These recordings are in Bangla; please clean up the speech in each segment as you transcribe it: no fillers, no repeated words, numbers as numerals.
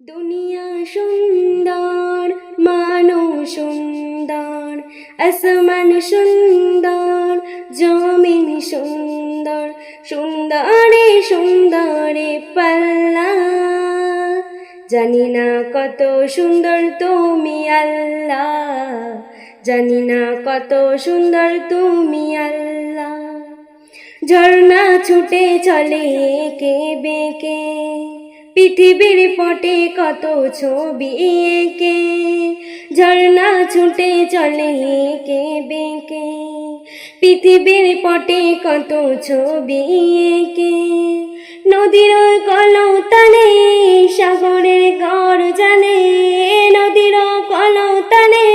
দুনিয়া সুন্দর, মানুষ সুন্দর, আসমান সুন্দর, জমিন সুন্দর, সুন্দরে সুন্দরে পাল্লা। জানি না কত সুন্দর তুমি আল্লাহ, জানি না কত সুন্দর তুমি আল্লাহ। ঝর্ণা ছুটে চলে এঁকে বেঁকে, পৃথিবীর পটে কত ছবি এঁকে। ঝর্ণা ছুটে চলে এঁকে বেঁকে, পৃথিবীর পটে কত ছবি এঁকে। নদীর কলতানে সাগরের গর্জনে, নদীর কলতানে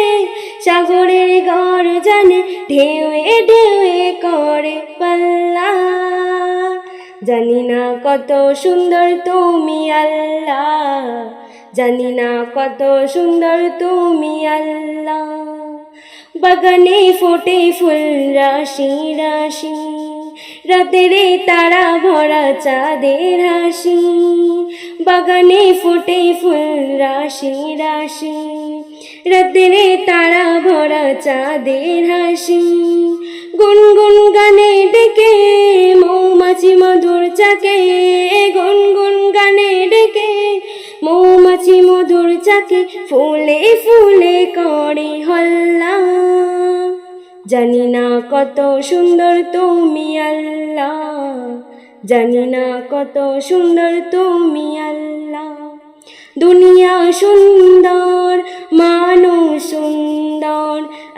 সাগরের গর্জনে, ঢেউয়ে ঢেউয়ে করে পাল্লা। জানি না কত সুন্দর তুমি আল্লাহ, জানি না কত সুন্দর তুমি আল্লাহ। বাগানে ফোটে ফুল রাশি রাশি, রাতেরে তারা ভরা চাঁদের হাসি। বাগানে ফোটে ফুল রাশি রাশি, রাতেরে তারা ভরা চাঁদের হাসি। গুনগুন গানে ডেকে মৌমাছি মধুর চাকে, গুনগুন গানে ডেকে মৌমাছি মধুর চাকে, ফুলে ফুলে করে হল্লা। জানি না কত সুন্দর তুমি আল্লাহ, জানি না কত সুন্দর তুমি আল্লাহ। দুনিয়া সুন্দর, মানুষ সুন্দর,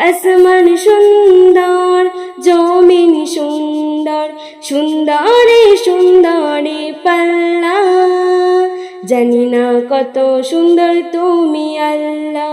আসমান সুন্দর, জমিন সুন্দর, সুন্দরে সুন্দরে পাল্লা। জানি না কত সুন্দর তুমি আল্লাহ।